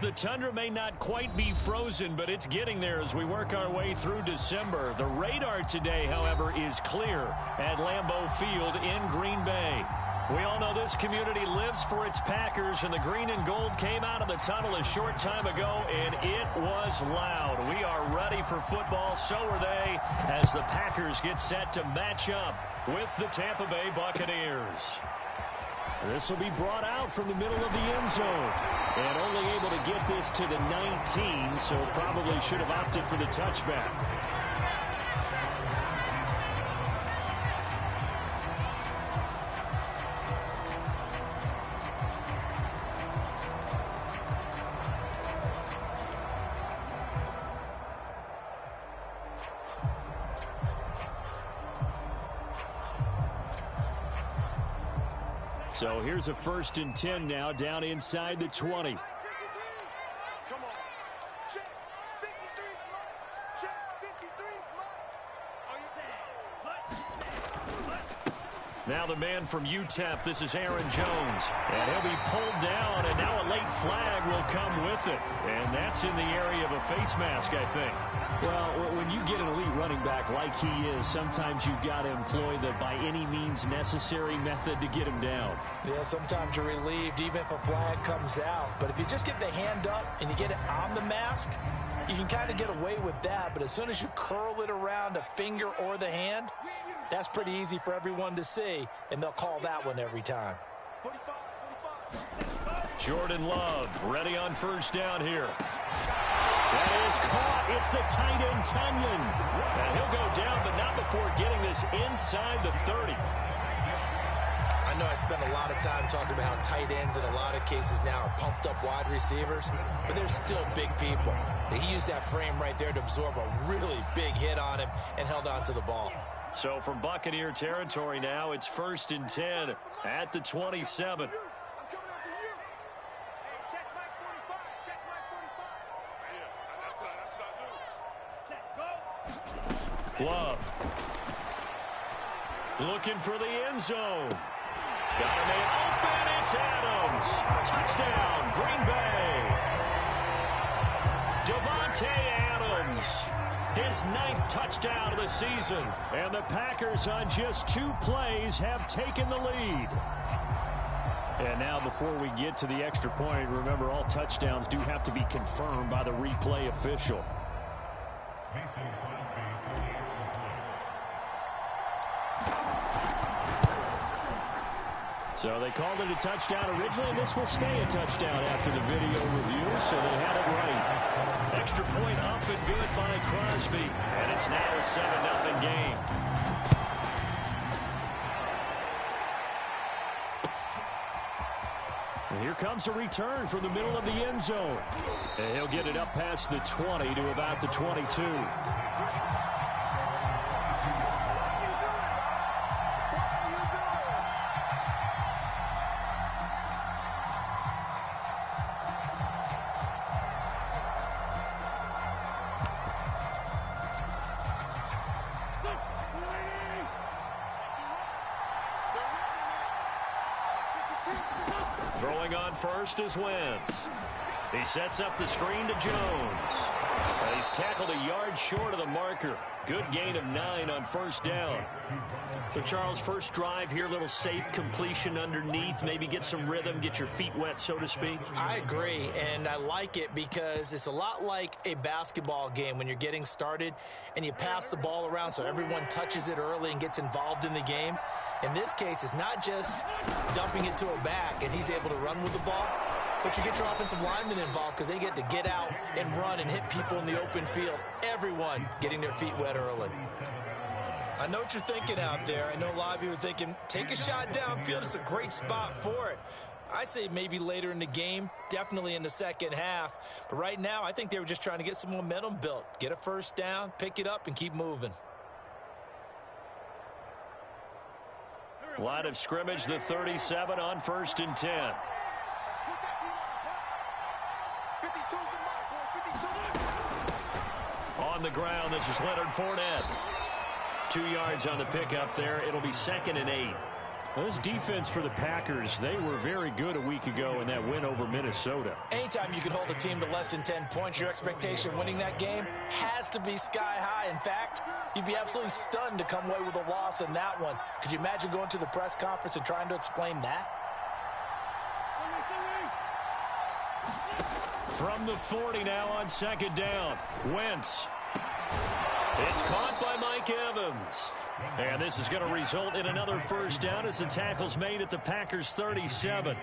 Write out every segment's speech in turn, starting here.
The tundra may not quite be frozen, but it's getting there as we work our way through December. The radar today, however, is clear at Lambeau Field in Green Bay. We all know this community lives for its Packers, and the green and gold came out of the tunnel a short time ago, and it was loud. We are ready for football, so are they, as the Packers get set to match up with the Tampa Bay Buccaneers. This will be brought out from the middle of the end zone. And only able to get this to the 19, so probably should have opted for the touchback. So here's a 1st and 10 now, down inside the 20. Now the man from UTEP, this is Aaron Jones. And he'll be pulled down, and now a late flag will come with it. And that's in the area of a face mask, I think. Well, when you get an elite running back like he is, sometimes you've got to employ the by any means necessary method to get him down. Yeah, sometimes you're relieved even if a flag comes out. But if you just get the hand up and you get it on the mask, you can kind of get away with that. But as soon as you curl it around a finger or the hand, that's pretty easy for everyone to see, and they'll call that one every time. Jordan Love ready on 1st down here. That is caught. It's the tight end, Tunyon. And he'll go down, but not before getting this inside the 30. I know I spend a lot of time talking about how tight ends in a lot of cases now are pumped up wide receivers, but they're still big people. He used that frame right there to absorb a really big hit on him and held on to the ball. So from Buccaneer territory now, it's 1st and 10 at the 27. Love. Looking for the end zone. Got a man open. It's Adams. Touchdown, Green Bay. Devontae Adams. His 9th touchdown of the season. And the Packers on just 2 plays have taken the lead. And now before we get to the extra point, remember all touchdowns do have to be confirmed by the replay official. So they called it a touchdown originally, and this will stay a touchdown after the video review, so they had it right. Extra point up and good by Crosby, and it's now a 7-0 game. And here comes a return from the middle of the end zone. And he'll get it up past the 20 to about the 22. Throwing on first is Wentz. He sets up the screen to Jones. He's tackled a yard short of the marker. Good gain of 9 on 1st down. So, Charles, first drive here, little safe completion underneath. Maybe get some rhythm, get your feet wet, so to speak. I agree, and I like it because it's a lot like a basketball game when you're getting started and you pass the ball around so everyone touches it early and gets involved in the game. In this case, it's not just dumping it to a back and he's able to run with the ball, but you get your offensive linemen involved because they get to get out and run and hit people in the open field. Everyone getting their feet wet early. I know what you're thinking out there. I know a lot of you are thinking, take a shot downfield. It's a great spot for it. I'd say maybe later in the game, definitely in the second half. But right now, I think they were just trying to get some momentum built. Get a 1st down, pick it up, and keep moving. Line of scrimmage, the 37 on 1st and 10. On the ground, this is Leonard Fournette. 2 yards on the pickup there. It'll be 2nd and 8. Well, this defense for the Packers, they were very good a week ago in that win over Minnesota. Anytime you can hold a team to less than 10 points, your expectation winning that game has to be sky high. In fact, you'd be absolutely stunned to come away with a loss in that one. Could you imagine going to the press conference and trying to explain that? From the 40 now on second down. Wentz. It's caught by Mike Evans. And this is going to result in another first down as the tackle's made at the Packers' 37.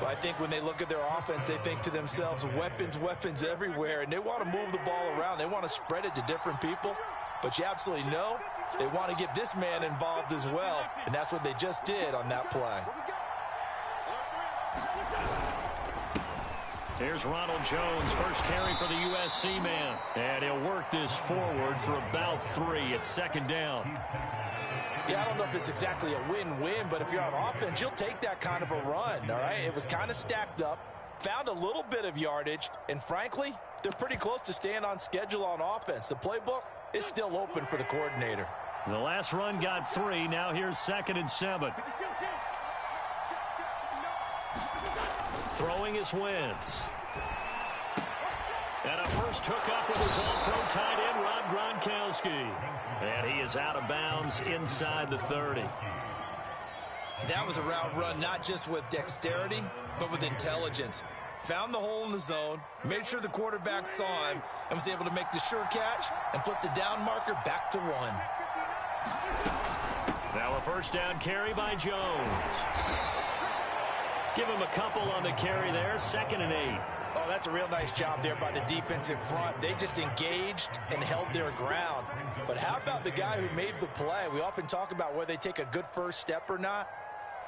Well, I think when they look at their offense, they think to themselves, weapons, weapons everywhere, and they want to move the ball around. They want to spread it to different people, but you absolutely know they want to get this man involved as well, and that's what they just did on that play. Here's Ronald Jones, first carry for the USC man. And he'll work this forward for about 3 at second down. Yeah, I don't know if it's exactly a win-win, but if you're on offense, you'll take that kind of a run, all right? It was kind of stacked up, found a little bit of yardage, and frankly, they're pretty close to staying on schedule on offense. The playbook is still open for the coordinator. The last run got 3. Now here's 2nd and 7. Throwing is Wentz. And a first hookup with his all-pro tight end, Rob Gronkowski. And he is out of bounds inside the 30. That was a route run not just with dexterity, but with intelligence. Found the hole in the zone, made sure the quarterback saw him, and was able to make the sure catch and flip the down marker back to 1. Now a first down carry by Jones. Give him a couple on the carry there, 2nd and 8. Oh, that's a real nice job there by the defensive front. They just engaged and held their ground. But how about the guy who made the play? We often talk about whether they take a good first step or not.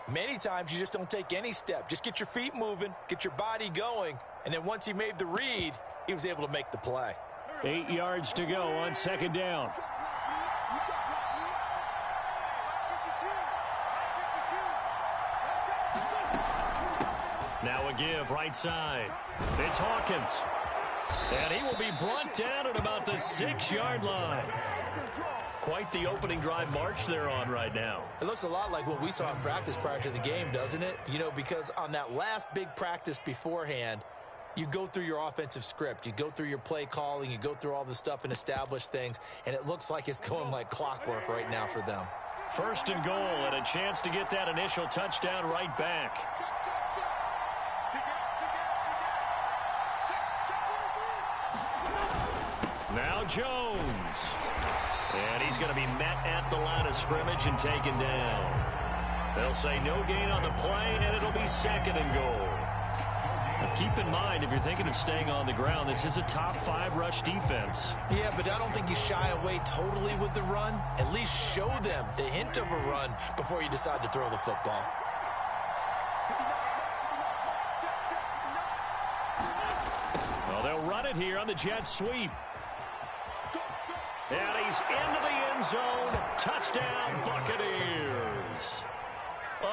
Many times you just don't take any step. Just get your feet moving, get your body going, and then once he made the read, he was able to make the play. 8 yards to go on second down. Now a give right side. It's Hawkins. And he will be brought down at about the 6-yard line. Quite the opening drive march they're on right now. It looks a lot like what we saw in practice prior to the game, doesn't it? You know, because on that last big practice beforehand, you go through your offensive script. You go through your play calling. You go through all the stuff and establish things. And it looks like it's going like clockwork right now for them. First and goal and a chance to get that initial touchdown right back. Now Jones. And he's going to be met at the line of scrimmage and taken down. They'll say no gain on the play, and it'll be 2nd and goal. Now keep in mind, if you're thinking of staying on the ground, this is a top 5 rush defense. Yeah, but I don't think you shy away totally with the run. At least show them the hint of a run before you decide to throw the football. Well, they'll run it here on the jet sweep. And he's into the end zone. Touchdown, Buccaneers.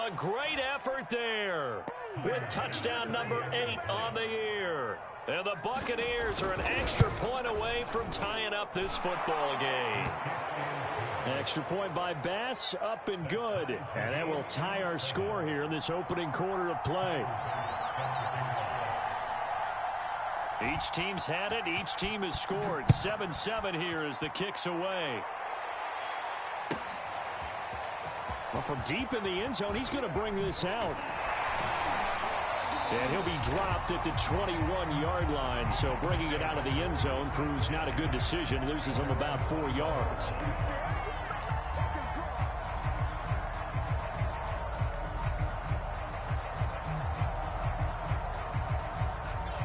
A great effort there with touchdown number 8 on the year. And the Buccaneers are an extra point away from tying up this football game. Extra point by Bass, up and good. And that will tie our score here in this opening quarter of play. Each team's had it. Each team has scored. 7-7 here as the kick's away. Well, from deep in the end zone, he's going to bring this out. And he'll be dropped at the 21-yard line. So bringing it out of the end zone proves not a good decision. Loses him about 4 yards.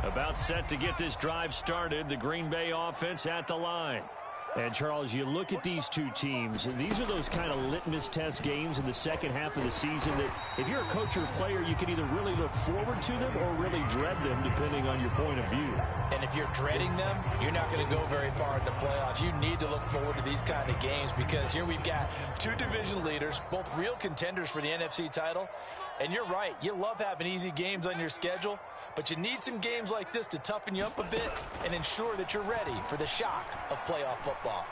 About set to get this drive started. The Green Bay offense at the line. And, Charles, you look at these two teams, and these are those kind of litmus test games in the second half of the season that if you're a coach or a player, you can either really look forward to them or really dread them, depending on your point of view. And if you're dreading them, you're not going to go very far in the playoffs. You need to look forward to these kind of games because here we've got 2 division leaders, both real contenders for the NFC title. And you're right, you love having easy games on your schedule, but you need some games like this to toughen you up a bit and ensure that you're ready for the shock of playoff football.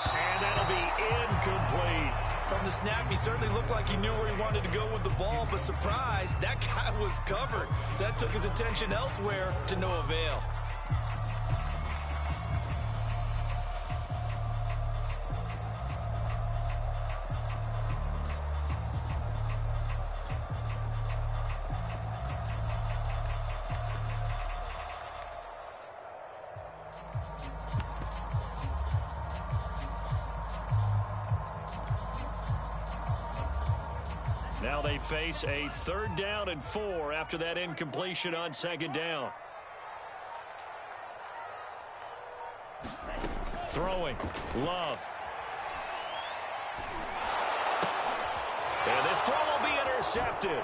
And that'll be incomplete. From the snap, he certainly looked like he knew where he wanted to go with the ball, but surprise, that guy was covered. So that took his attention elsewhere to no avail. Now they face a 3rd down and 4 after that incompletion on 2nd down. Throwing. Love. And this throw will be intercepted.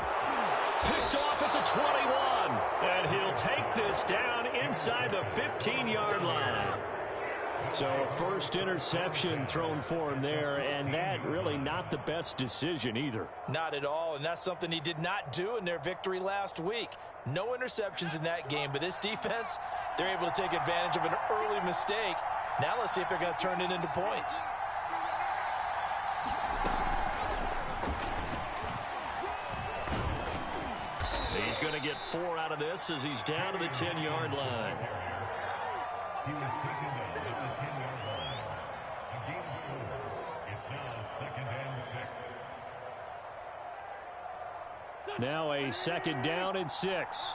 Picked off at the 21. And he'll take this down inside the 15-yard line. So a first interception thrown for him there, and that really not the best decision either. Not at all, and that's something he did not do in their victory last week. No interceptions in that game, but this defense, they're able to take advantage of an early mistake. Now let's see if they're going to turn it into points. He's going to get 4 out of this as he's down to the 10-yard line. He was taken down at the 10-yard line. A gain of 4. It's now 2nd and 6. Now a 2nd down and 6.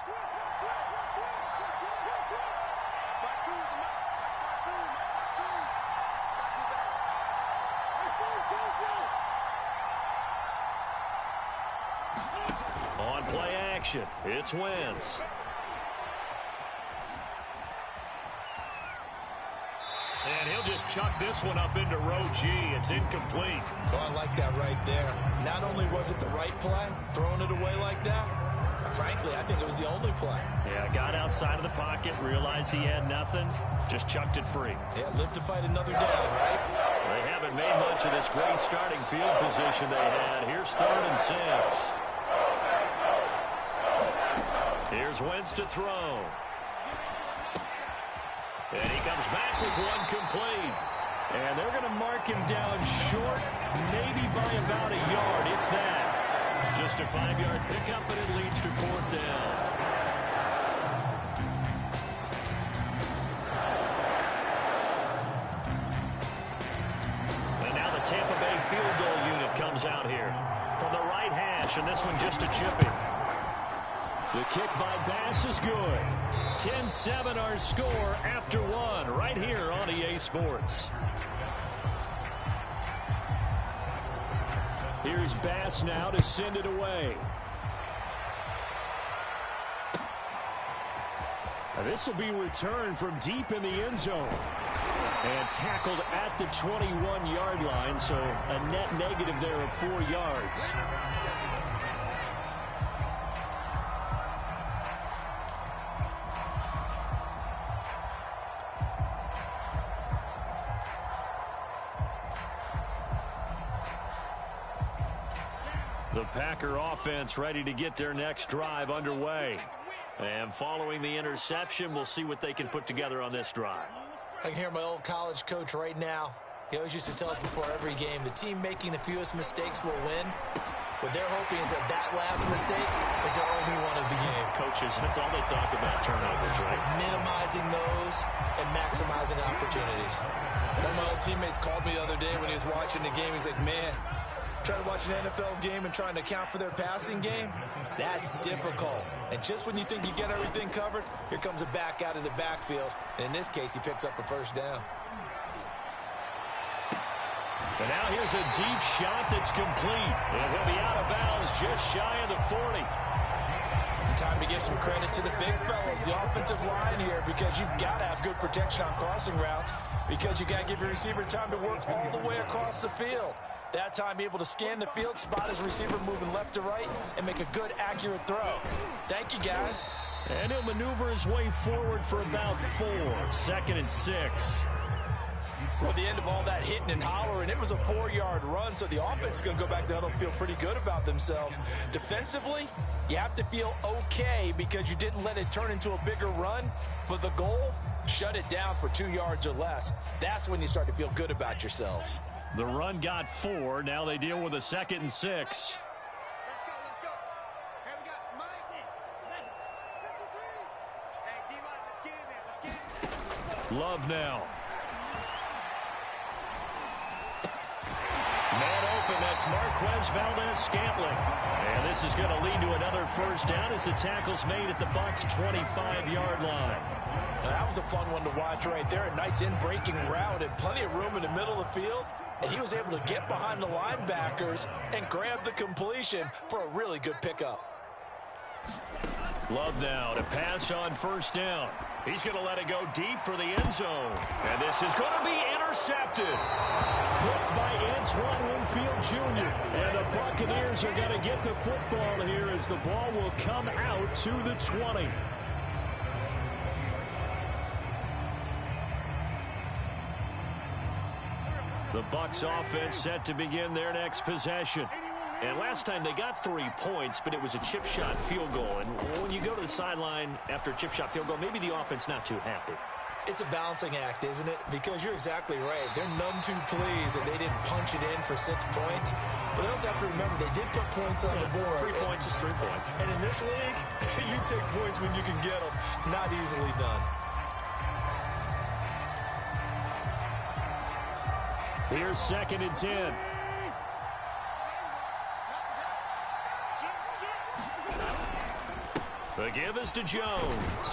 On play action, it's Wentz. And he'll just chuck this one up into row G. It's incomplete. Oh, I like that right there. Not only was it the right play, throwing it away like that, frankly, I think it was the only play. Yeah, got outside of the pocket, realized he had nothing, just chucked it free. Yeah, live to fight another down, right? They haven't made much of this great starting field position they had. Here's 3rd and 6. Here's Wentz to throw. And he comes back with one complete. And they're going to mark him down short, maybe by about a yard, if that. Just a 5-yard pickup, and it leads to 4th down. And now the Tampa Bay field goal unit comes out here from the right hash, and this one just a chipping. The kick by Bass is good. 10-7 our score after 1 right here on EA Sports. Here's Bass now to send it away. Now this will be returned from deep in the end zone. And tackled at the 21-yard line, so a net negative there of 4 yards. The Packer offense ready to get their next drive underway. And following the interception, we'll see what they can put together on this drive. I can hear my old college coach right now. He always used to tell us before every game, the team making the fewest mistakes will win. What they're hoping is that that last mistake is their only one of the game. Coaches, that's all they talk about, turnovers, right? Minimizing those and maximizing opportunities. One of my old teammates called me the other day when he was watching the game. He's like, man, trying to watch an NFL game and trying to account for their passing game, that's difficult. And just when you think you get everything covered, here comes a back out of the backfield. And in this case, he picks up a 1st down. And now here's a deep shot that's complete. And he'll be out of bounds just shy of the 40. Time to give some credit to the big fellas, the offensive line here, because you've got to have good protection on crossing routes, because you got to give your receiver time to work all the way across the field. That time, be able to scan the field, spot his receiver moving left to right, and make a good, accurate throw. Thank you, guys. And he'll maneuver his way forward for about 4. 2nd and 6. Well, the end of all that hitting and hollering, it was a 4-yard run, so the offense is going to go back to huddle and feel pretty good about themselves. Defensively, you have to feel okay because you didn't let it turn into a bigger run, but the goal, shut it down for 2 yards or less. That's when you start to feel good about yourselves. The run got 4. Now they deal with a 2nd and 6. Let's go. Hey, we got Mike. 53. Hey, D-Line, let's get in there. Let's get in there. Love now. Man open, that's Marquez Valdez-Scantling. And this is going to lead to another first down as the tackle's made at the Bucs' 25-yard line. Now, that was a fun one to watch right there. A nice in-breaking route and plenty of room in the middle of the field. And he was able to get behind the linebackers and grab the completion for a really good pickup. Love now to pass on first down. He's going to let it go deep for the end zone. And this is going to be intercepted. Picked by Antoine Winfield Jr. And the Buccaneers are going to get the football here as the ball will come out to the 20. The Bucs offense set to begin their next possession. And last time they got 3 points, but it was a chip shot field goal. And when you go to the sideline after a chip shot field goal, maybe the offense not too happy. It's a balancing act, isn't it? Because you're exactly right. They're none too pleased that they didn't punch it in for 6 points. But they also have to remember they did put points on the board. 3 points is 3 points. And in this league, you take points when you can get them. Not easily done. Here's 2nd and 10. The give is to Jones.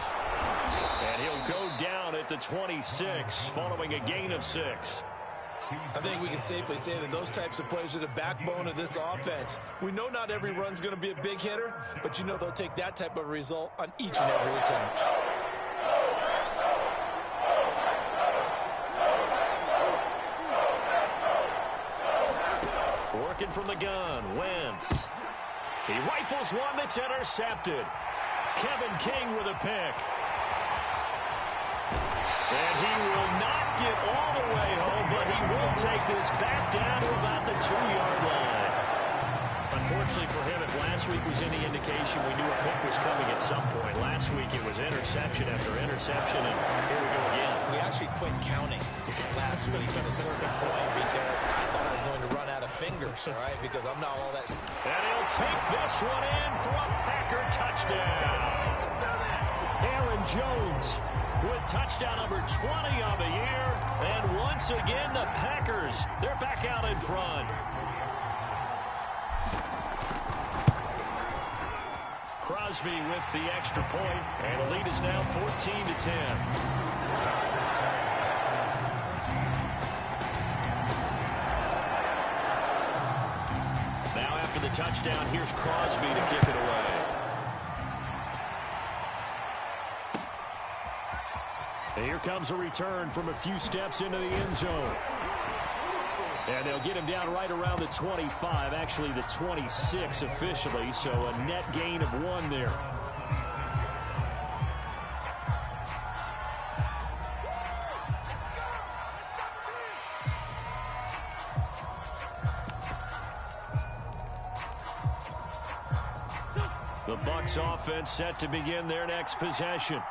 And he'll go down at the 26 following a gain of 6. I think we can safely say that those types of plays are the backbone of this offense. We know not every run's going to be a big hitter, but you know they'll take that type of result on each and every attempt. Working from the gun, Wentz. He rifles one that's intercepted. Kevin King with a pick. And he will not get all the way home, but he will take this back down to about the 2-yard line. Unfortunately for him, if last week was any indication, we knew a pick was coming at some point. Last week it was interception after interception, and here we go again. We actually quit counting last week at a certain point because I thought I was going to run out of fingers, all right, because I'm not all that. And he'll take this one in for a Packer touchdown. Aaron Jones with touchdown number 20 on the year. And once again, the Packers, they're back out in front. Crosby with the extra point, and the lead is now 14-10. Now after the touchdown, here's Crosby to kick it away. And here comes a return from a few steps into the end zone. And they'll get him down right around the 25, actually the 26 officially, so a net gain of 1 there. The Bucs offense set to begin their next possession.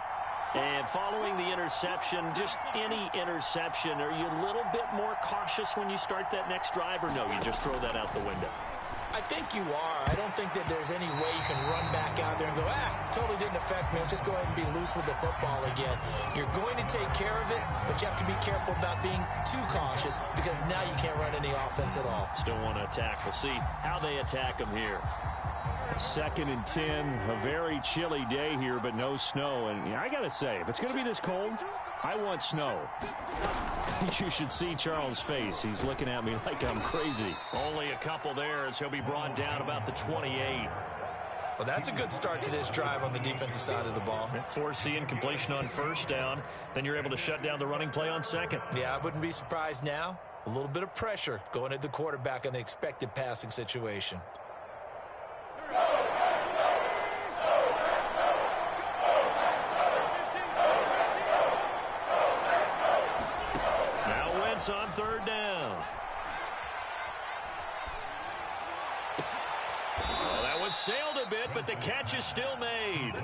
And following the interception, just any interception, are you a little bit more cautious when you start that next drive, or no, you just throw that out the window? I think you are. I don't think that there's any way you can run back out there and go, totally didn't affect me. Let's just go ahead and be loose with the football again. You're going to take care of it, but you have to be careful about being too cautious because now you can't run any offense at all. Still want to attack. We'll see how they attack them here. 2nd and 10, a very chilly day here, but no snow. And I got to say, if it's going to be this cold, I want snow. You should see Charles' face. He's looking at me like I'm crazy. Only a couple there as he'll be brought down about the 28. Well, that's a good start to this drive on the defensive side of the ball. Force the incompletion on first down. Then you're able to shut down the running play on 2nd. Yeah, I wouldn't be surprised now. A little bit of pressure going at the quarterback in the expected passing situation. On 3rd down. Well, that one sailed a bit, but the catch is still made.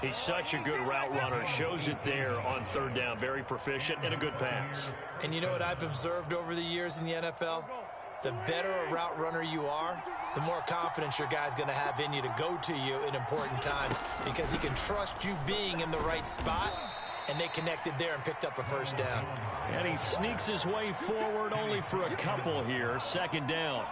He's such a good route runner. Shows it there on third down. Very proficient and a good pass. And you know what I've observed over the years in the NFL? The better a route runner you are, the more confidence your guy's going to have in you to go to you in important times because he can trust you being in the right spot, and they connected there and picked up a first down. And he sneaks his way forward only for a couple here. Second down.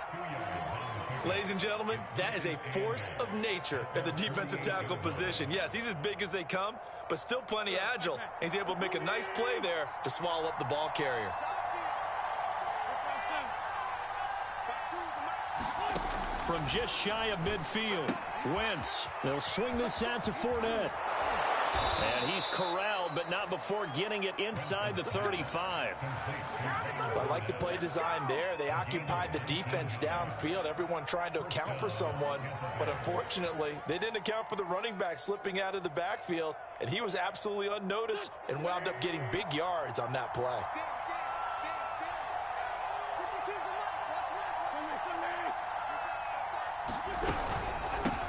Ladies and gentlemen, that is a force of nature at the defensive tackle position. Yes, he's as big as they come, but still plenty agile. He's able to make a nice play there to swallow up the ball carrier. From just shy of midfield, Wentz. They'll swing this out to Fournette. And he's corralled, but not before getting it inside the 35. I like the play design there. They occupied the defense downfield, everyone trying to account for someone. But unfortunately, they didn't account for the running back slipping out of the backfield, and he was absolutely unnoticed and wound up getting big yards on that play.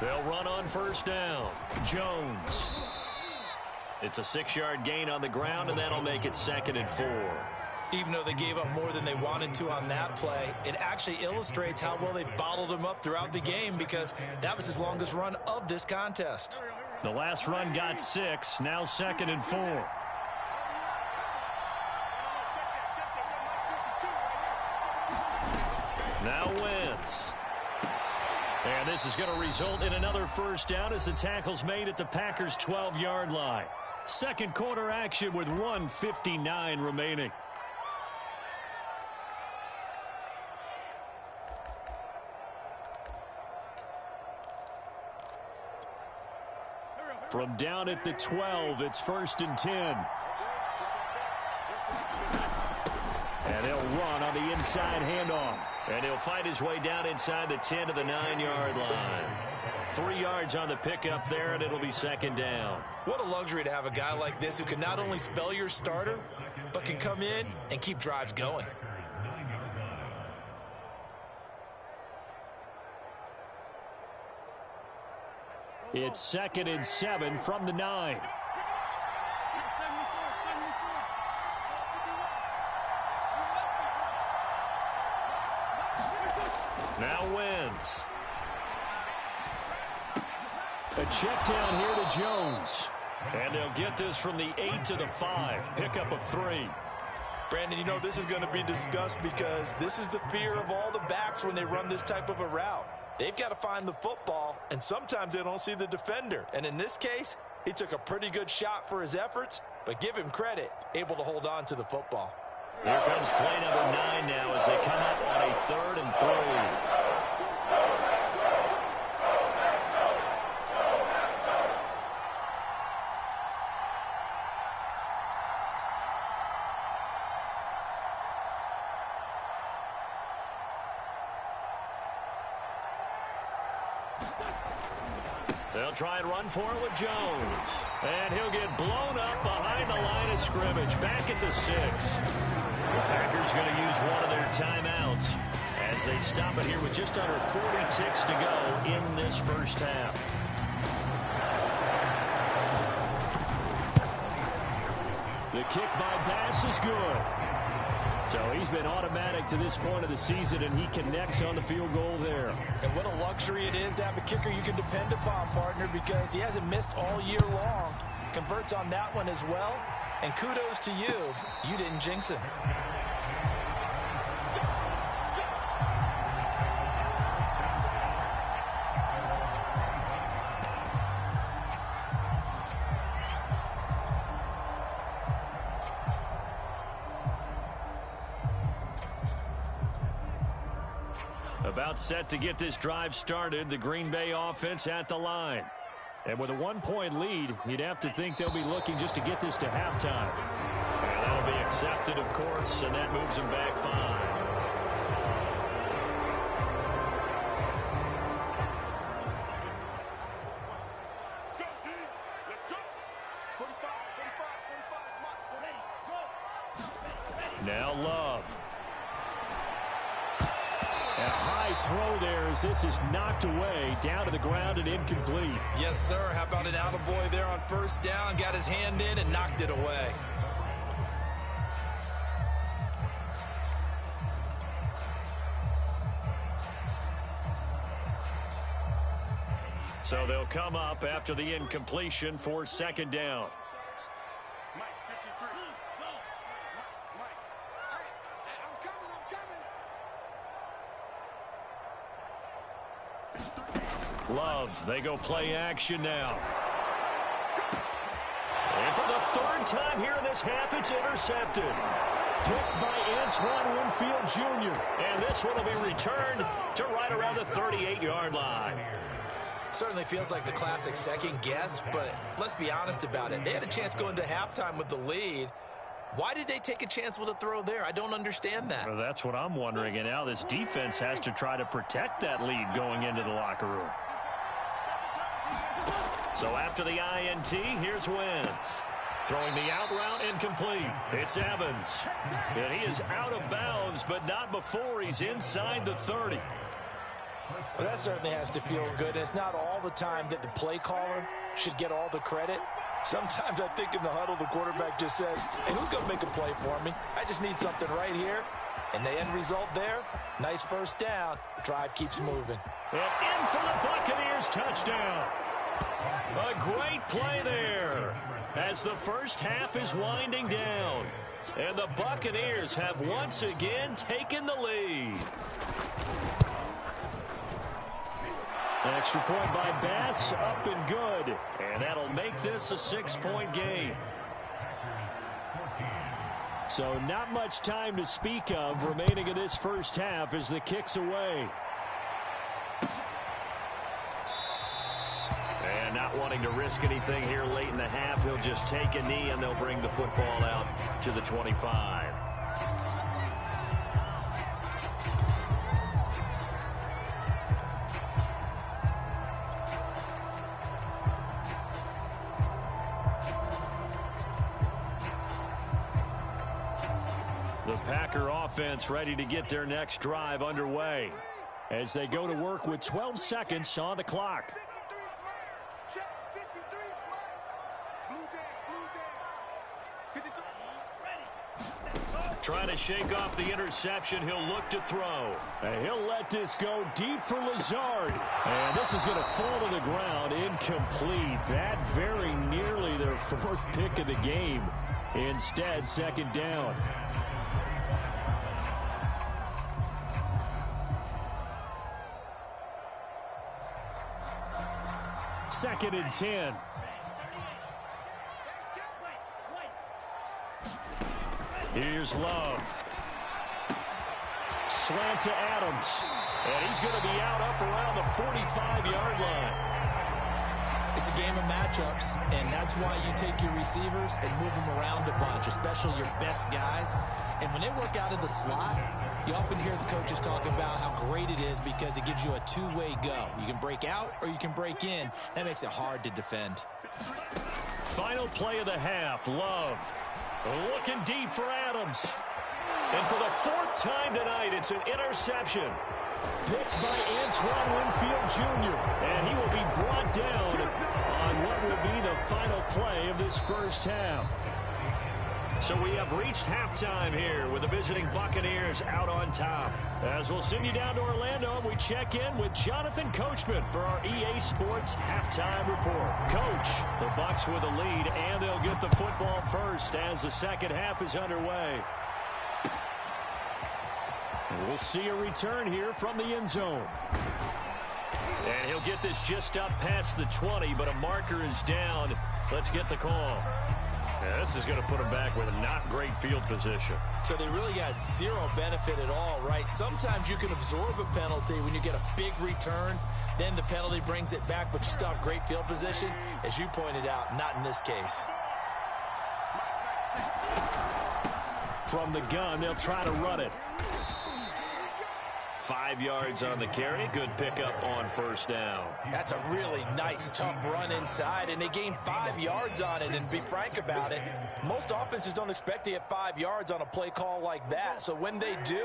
They'll run on first down. Jones. It's a 6-yard gain on the ground, and that'll make it 2nd and 4. Even though they gave up more than they wanted to on that play, it actually illustrates how well they bottled him up throughout the game because that was his longest run of this contest. The last run got 6, now 2nd and 4. Now Wentz. And this is going to result in another first down as the tackle's made at the Packers' 12-yard line. Second quarter action with 1:59 remaining. From down at the 12, it's 1st and 10. And he'll run on the inside handoff. And he'll fight his way down inside the 10 to the 9-yard line. 3 yards on the pickup there, and it'll be 2nd down. What a luxury to have a guy like this who can not only spell your starter, but can come in and keep drives going. It's 2nd and 7 from the 9. Now Wentz. A check down here to Jones. And they'll get this from the 8 to the 5. Pickup of 3. Brandon, you know this is going to be discussed because this is the fear of all the backs when they run this type of a route. They've got to find the football, and sometimes they don't see the defender. And in this case, he took a pretty good shot for his efforts, but give him credit, able to hold on to the football. Here comes play number 9 now as they come up on a 3rd and 3. They'll try and run for it with Jones. And he'll get blown up behind the line of scrimmage. Back at the 6. The Packers going to use one of their timeouts as they stop it here with just under 40 ticks to go in this first half. The kick by Bass is good. So he's been automatic to this point of the season, and he connects on the field goal there. And what a luxury it is to have a kicker you can depend upon, partner, because he hasn't missed all year long. Converts on that one as well. And kudos to you. You didn't jinx him. About set to get this drive started, the Green Bay offense at the line. And with a 1-point lead, you'd have to think they'll be looking just to get this to halftime. And that'll be accepted, of course, and that moves them back 5. Now Love. A high throw there as this is knocked away, down to the ground and incomplete. Yes, sir. How about an attaboy there on first down? Got his hand in and knocked it away. So they'll come up after the incompletion for second down. Mike, 53. Mike. Hey, I'm coming. Love, they go play action now. And for the third time here in this half, it's intercepted. Picked by Antoine Winfield Jr. And this one will be returned to right around the 38-yard line. Certainly feels like the classic second guess, but let's be honest about it. They had a chance going to halftime with the lead. Why did they take a chance with a throw there? I don't understand that. Well, that's what I'm wondering. And now this defense has to try to protect that lead going into the locker room. So after the INT, here's Wentz. Throwing the out route incomplete. It's Evans. And he is out of bounds, but not before he's inside the 30. Well, that certainly has to feel good. It's not all the time that the play caller should get all the credit. Sometimes I think in the huddle, the quarterback just says, hey, who's going to make a play for me? I just need something right here. And the end result there, nice first down. The drive keeps moving. And in for the Buccaneers touchdown. A great play there as the first half is winding down. And the Buccaneers have once again taken the lead. Extra point by Bass, up and good. And that'll make this a 6-point game. So not much time to speak of remaining in this first half as the kick's away. And not wanting to risk anything here late in the half, he'll just take a knee and they'll bring the football out to the 25. The Packer offense ready to get their next drive underway as they go to work with 12 seconds on the clock. 53 Blue day. 53. Trying to shake off the interception. He'll look to throw. And he'll let this go deep for Lazard. And this is going to fall to the ground incomplete. That very nearly their fourth pick of the game. Instead, second down. Second and 10. Here's Love. Slant to Adams. And he's going to be out up around the 45-yard line. It's a game of matchups, and that's why you take your receivers and move them around a bunch, especially your best guys. And when they work out of the slot, you often hear the coaches talk about how great it is because it gives you a two-way go. You can break out or you can break in. That makes it hard to defend. Final play of the half. Love looking deep for Adams. And for the fourth time tonight, it's an interception. Picked by Antoine Winfield Jr. And he will be brought down on what will be the final play of this first half. So we have reached halftime here with the visiting Buccaneers out on top. As we'll send you down to Orlando, and we check in with Jonathan Coachman for our EA Sports Halftime Report. Coach, the Bucs with a lead, and they'll get the football first as the second half is underway. And we'll see a return here from the end zone. And he'll get this just up past the 20, but a marker is down. Let's get the call. Yeah, this is going to put them back with a not great field position. So they really got zero benefit at all, right? Sometimes you can absorb a penalty when you get a big return. Then the penalty brings it back, but you still have great field position. As you pointed out, not in this case. From the gun, they'll try to run it. 5 yards on the carry. Good pickup on first down. That's a really nice, tough run inside, and they gained 5 yards on it. And to be frank about it, most offenses don't expect to get 5 yards on a play call like that. So when they do,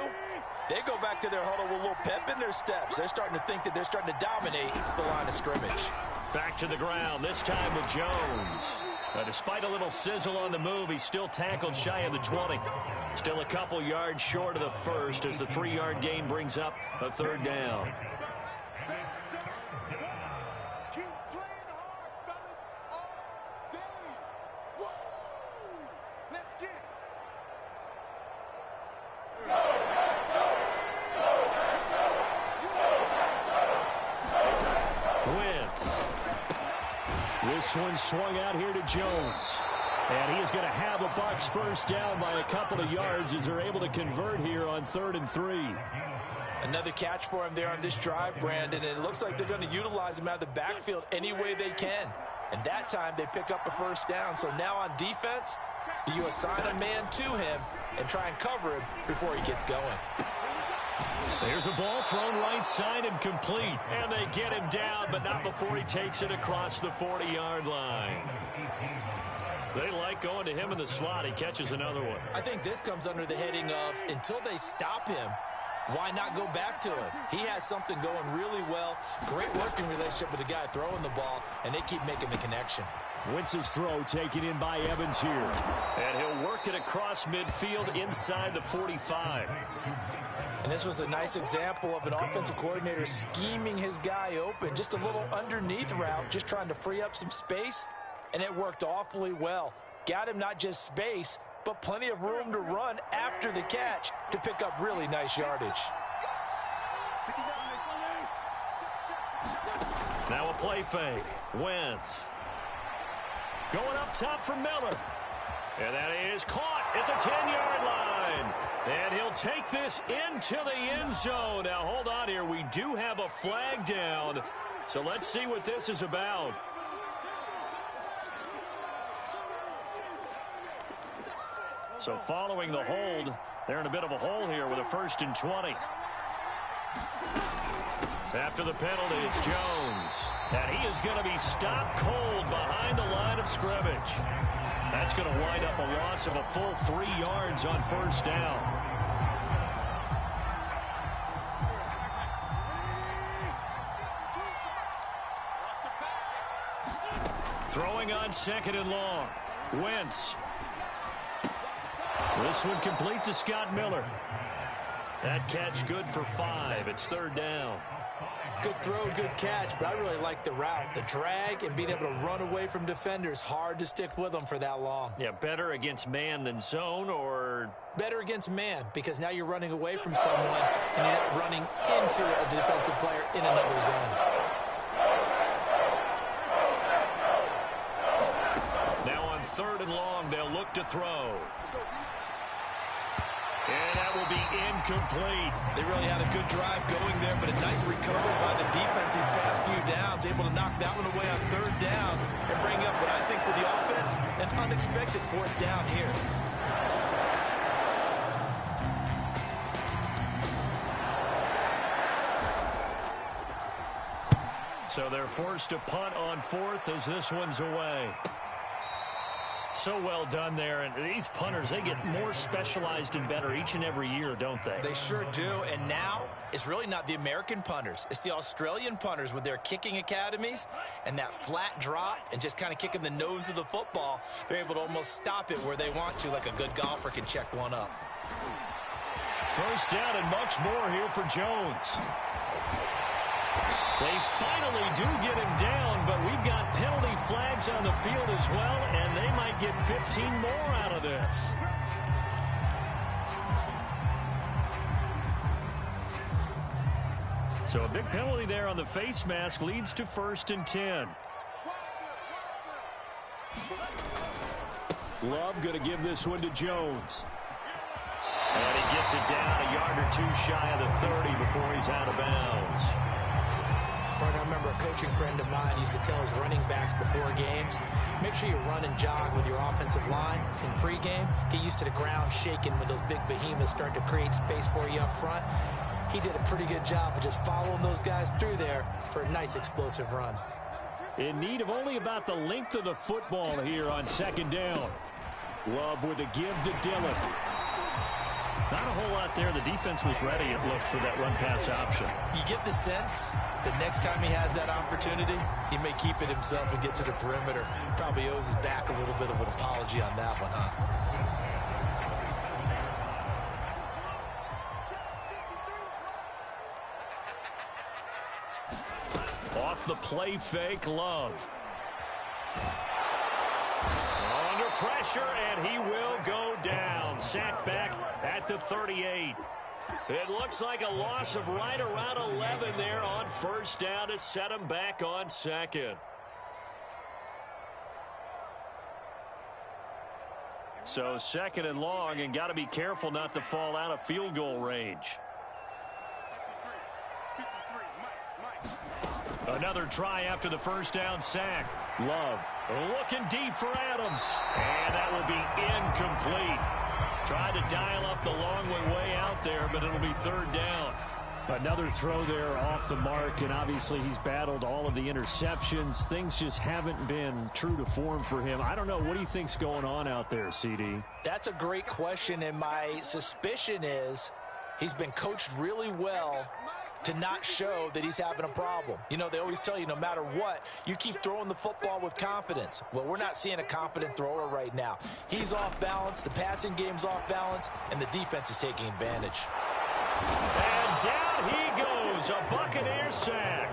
they go back to their huddle with a little pep in their steps. They're starting to think that they're starting to dominate the line of scrimmage. Back to the ground, this time with Jones. Despite a little sizzle on the move, he's still tackled shy of the 20. Still a couple yards short of the first as the 3-yard gain brings up a third down. Keep playing hard, fellas, all day. Whoa! Let's get it. Wentz. This one swung out here to Jones. And he is going to have the Bucs first down by a couple of yards as they're able to convert here on 3rd and 3. Another catch for him there on this drive, Brandon, and it looks like they're going to utilize him out of the backfield any way they can. And that time they pick up a first down. So now on defense, do you assign a man to him and try and cover him before he gets going? There's a ball thrown right side and complete. And they get him down, but not before he takes it across the 40-yard line. They like going to him in the slot. He catches another one. I think this comes under the heading of until they stop him, why not go back to him? He has something going really well. Great working relationship with the guy throwing the ball, and they keep making the connection. Wentz's throw taken in by Evans here. And he'll work it across midfield inside the 45. And this was a nice example of an offensive coordinator scheming his guy open. Just a little underneath route, just trying to free up some space. And it worked awfully well. Got him not just space, but plenty of room to run after the catch to pick up really nice yardage. Now a play fake. Wentz. Going up top for Miller. And that is caught at the 10-yard line. And he'll take this into the end zone. Now hold on here. We do have a flag down. So let's see what this is about. So following the hold, they're in a bit of a hole here with a 1st and 20. After the penalty, it's Jones. And he is going to be stopped cold behind the line of scrimmage. That's going to wind up a loss of a full 3 yards on first down. Throwing on 2nd and long. Wentz. This one complete to Scott Miller. That catch good for 5. It's 3rd down. Good throw, good catch, but I really like the route. The drag and being able to run away from defenders, hard to stick with them for that long. Yeah, better against man than zone, or? Better against man, because now you're running away from someone and you're not running into a defensive player in another zone. Now on 3rd and long, they'll look to throw. And that will be incomplete. They really had a good drive going there, but a nice recovery by the defense these past few downs, able to knock that one away on 3rd down and bring up what I think for the offense, an unexpected 4th down here. So they're forced to punt on 4th as this one's away. So well done there, and these punters, they get more specialized and better each and every year, don't they? They sure do, and now it's really not the American punters. It's the Australian punters with their kicking academies and that flat drop and just kind of kicking the nose of the football. They're able to almost stop it where they want to, like a good golfer can check one up. First down and much more here for Jones. They finally do get him down, but we've got penalty flags on the field as well, and they might get 15 more out of this. So a big penalty there on the face mask leads to 1st and 10. Love going to give this one to Jones. And he gets it down a yard or 2 shy of the 30 before he's out of bounds. I remember a coaching friend of mine used to tell his running backs before games, make sure you run and jog with your offensive line in pregame. Get used to the ground shaking when those big behemoths start to create space for you up front. he did a pretty good job of just following those guys through there for a nice explosive run. In need of only about the length of the football here on second down. Love with a give to Dillon. Not a whole lot there. The defense was ready, it looked, for that run-pass option. You get the sense that next time he has that opportunity, he may keep it himself and get to the perimeter. Probably owes his back a little bit of an apology on that one, huh? Off the play fake, Love. Under pressure, and he will go down. Sacked back at the 38. It looks like a loss of right around 11 there on first down to set him back on second. So second and long, and got to be careful not to fall out of field goal range. Another try after the first down sack. Love looking deep for Adams. And that will be incomplete. Tried to dial up the long way out there, but it'll be third down. Another throw there off the mark, and obviously he's battled all of the interceptions. Things just haven't been true to form for him. I don't know. What do you think's going on out there, CD? That's a great question, and my suspicion is he's been coached really well to not show that he's having a problem. You know, they always tell you no matter what, you keep throwing the football with confidence. Well, we're not seeing a confident thrower right now. He's off balance, the passing game's off balance, and the defense is taking advantage. And down he goes, a Buccaneer sack.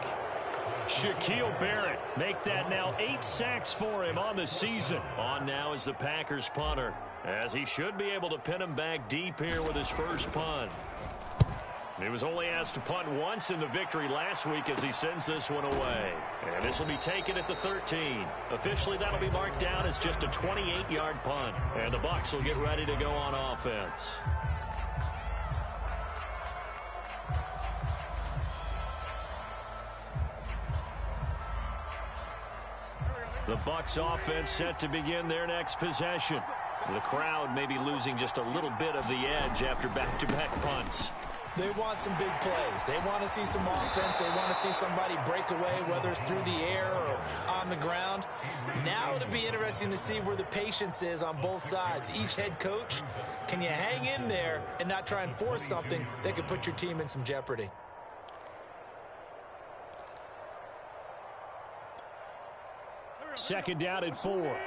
Shaquille Barrett make that now 8 sacks for him on the season. On now is the Packers punter, as he should be able to pin him back deep here with his first punt. He was only asked to punt once in the victory last week as he sends this one away. And this will be taken at the 13. Officially, that'll be marked down as just a 28-yard punt. And the Bucs will get ready to go on offense. The Bucs offense set to begin their next possession. The crowd may be losing just a little bit of the edge after back-to-back punts. They want some big plays. They want to see some offense. They want to see somebody break away, whether it's through the air or on the ground. Now it'll be interesting to see where the patience is on both sides. Each head coach, can you hang in there and not try and force something that could put your team in some jeopardy? Second down at 4.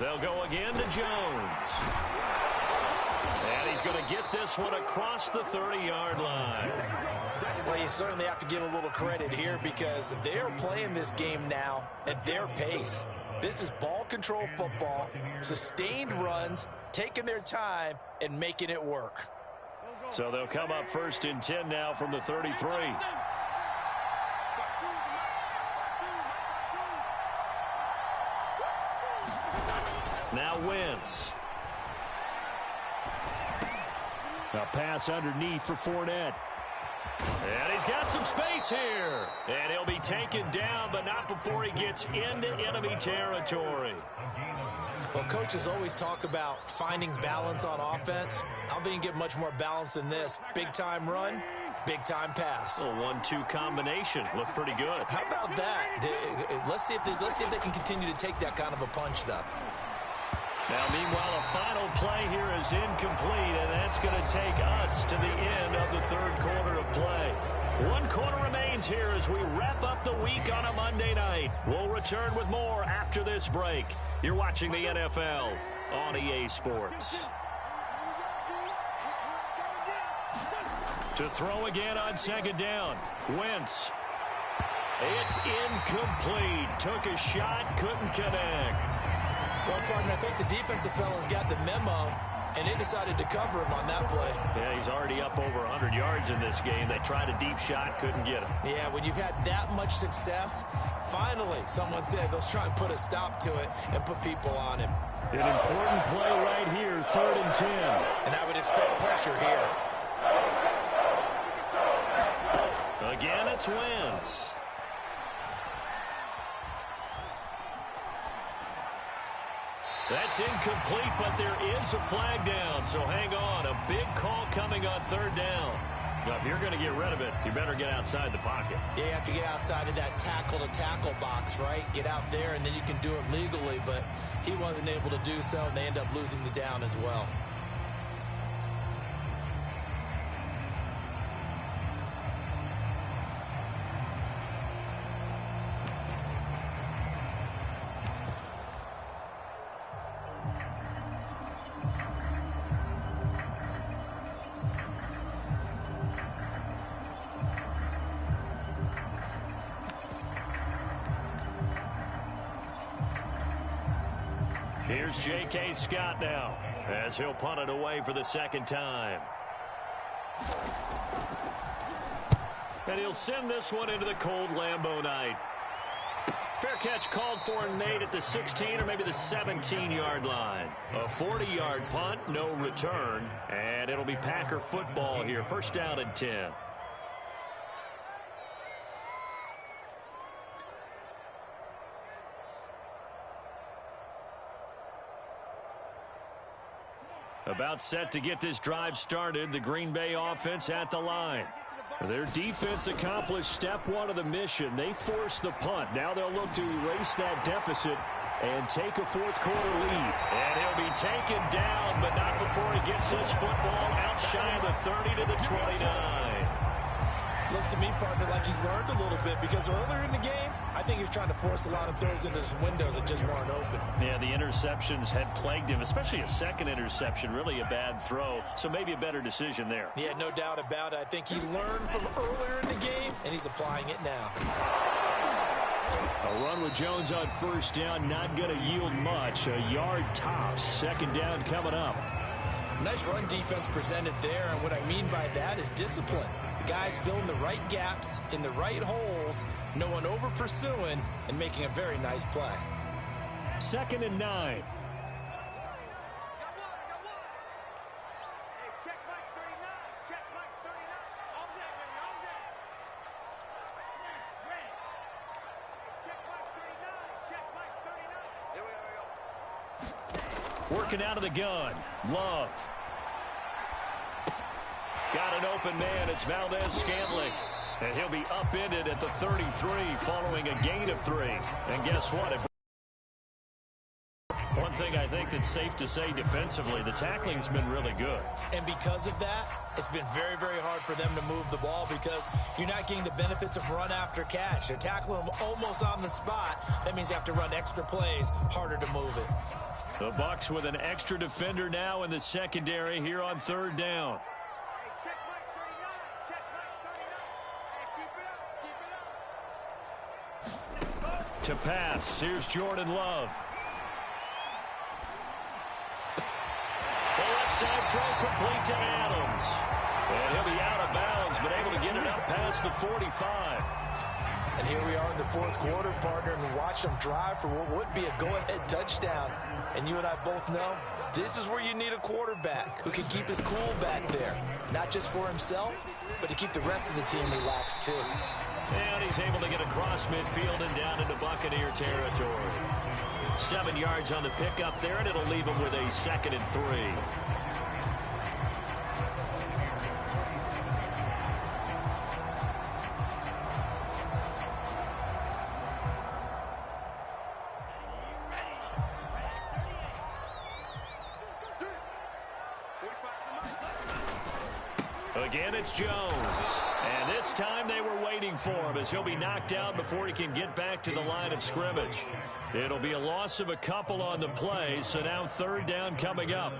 They'll go again to Jones. And he's going to get this one across the 30-yard line. Well, you certainly have to give a little credit here because they're playing this game now at their pace. This is ball control football, sustained runs, taking their time and making it work. So they'll come up first and 10 now from the 33. Now Wentz. A pass underneath for Fournette. And he's got some space here. And he'll be taken down, but not before he gets into enemy territory. Well, coaches always talk about finding balance on offense. I don't think you can get much more balance than this. Big-time run, big-time pass. A 1-2 combination. Looked pretty good. How about that? Let's see if they can continue to take that kind of a punch, though. Now, meanwhile, a final play here is incomplete, and that's going to take us to the end of the third quarter of play. 1 quarter remains here as we wrap up the week on a Monday night. We'll return with more after this break. You're watching the NFL on EA Sports. To throw again on second down. Wentz. It's incomplete. Took a shot, couldn't connect. Well, partner, I think the defensive fellas got the memo, and they decided to cover him on that play. Yeah, he's already up over 100 yards in this game. They tried a deep shot, couldn't get him. Yeah, when you've had that much success, finally someone said, let's try and put a stop to it and put people on him. An important play right here, 3rd and 10. And I would expect pressure here. Again, it's Wentz. That's incomplete, but there is a flag down, so hang on. A big call coming on third down. Now, if you're going to get rid of it, you better get outside the pocket. Yeah, you have to get outside of that tackle-to-tackle box, right? Get out there, and then you can do it legally, but he wasn't able to do so, and they end up losing the down as well. Here's J.K. Scott now, as he'll punt it away for the second time. And he'll send this one into the cold Lambeau night. Fair catch called for Nate at the 16 or maybe the 17-yard line. A 40-yard punt, no return, and it'll be Packer football here. First down and 10. About set to get this drive started, the Green Bay offense at the line. Their defense accomplished step one of the mission. They forced the punt. Now they'll look to erase that deficit and take a fourth quarter lead. And he'll be taken down, but not before he gets this football out shy of the 30 to the 29. Looks to me, partner, like he's learned a little bit, because earlier in the game, I think he was trying to force a lot of throws into some windows that just weren't open. Yeah, the interceptions had plagued him, especially a second interception, really a bad throw. So maybe a better decision there. Yeah, no doubt about it. I think he learned from earlier in the game, and he's applying it now. A run with Jones on first down, not going to yield much. A yard tops. Second down coming up. Nice run defense presented there, and what I mean by that is discipline. The guys filling the right gaps in the right holes, no one over pursuing, and making a very nice play. Second and 9. Got one. Hey, check Mike 39. Check Mike 39. All day, baby, all day. Ready. Check Mike 39. Check Mike 39. Here we go. Working out of the gun. Love. Got an open man. It's Valdez-Scantling. And he'll be upended at the 33 following a gain of 3. And guess what? One thing I think that's safe to say defensively, the tackling's been really good. And because of that, it's been very, very hard for them to move the ball because you're not getting the benefits of run after catch. They're tackling them almost on the spot. That means you have to run extra plays, harder to move it. The Bucs with an extra defender now in the secondary here on third down. Check Mike 39. Check Mike 39. Hey, keep it up. Keep it up. To pass, here's Jordan Love. The left side throw complete to Adams. And he'll be out of bounds, but able to get it up past the 45. And here we are in the fourth quarter, partner, and watch them drive for what would be a go-ahead touchdown. And you and I both know this is where you need a quarterback who can keep his cool back there. Not just for himself, but to keep the rest of the team relaxed too. And he's able to get across midfield and down into Buccaneer territory. 7 yards on the pickup there, and it'll leave him with a 2nd and 3. Again, it's Jones. And this time they were waiting for him as he'll be knocked down before he can get back to the line of scrimmage. It'll be a loss of a couple on the play, so now third down coming up.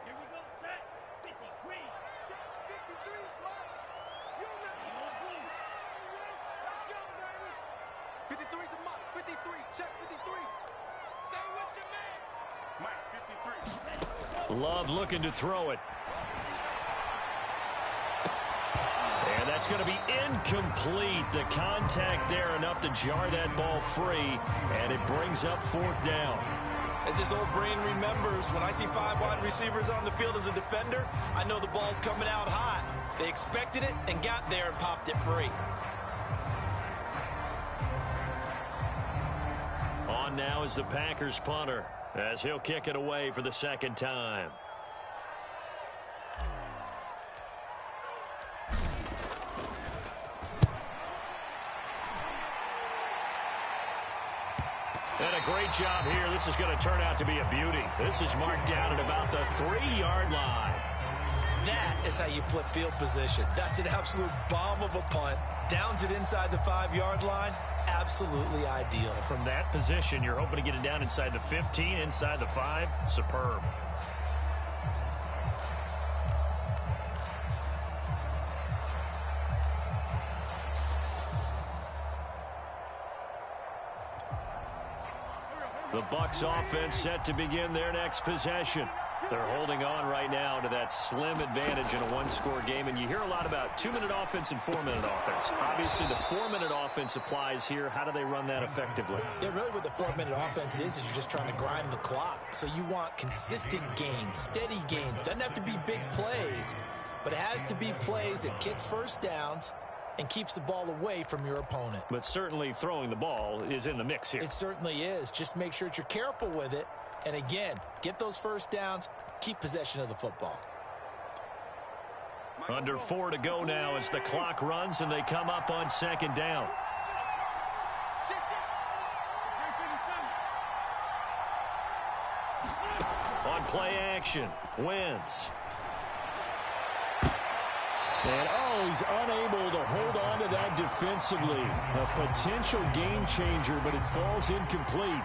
Here we go, set. 53. Check 53, Mike. You know. Let's go, baby. 53's the Mike. 53. Check 53. Stay with your man. Mike, 53. Love looking to throw it. And that's going to be incomplete. The contact there enough to jar that ball free, and it brings up fourth down. As this old brain remembers, when I see 5 wide receivers on the field as a defender, I know the ball's coming out hot. They expected it and got there and popped it free. On now is the Packers punter, as he'll kick it away for the second time. And a great job here. This is going to turn out to be a beauty. This is marked down at about the 3-yard line. That is how you flip field position. That's an absolute bomb of a punt. Downs it inside the 5-yard line. Absolutely ideal. From that position, you're hoping to get it down inside the 15, inside the 5. Superb. The Bucs offense set to begin their next possession. They're holding on right now to that slim advantage in a one-score game, and you hear a lot about 2-minute offense and 4-minute offense. Obviously, the 4-minute offense applies here. How do they run that effectively? Yeah, really what the 4-minute offense is you're just trying to grind the clock. So you want consistent gains, steady gains. Doesn't have to be big plays, but it has to be plays that gets first downs and keeps the ball away from your opponent. But certainly throwing the ball is in the mix here. It certainly is. Just make sure that you're careful with it. And again, get those first downs, keep possession of the football. Under 4 to go now as the clock runs and they come up on second down. On play action, Wentz. And, he's unable to hold on to that defensively. A potential game changer, but it falls incomplete.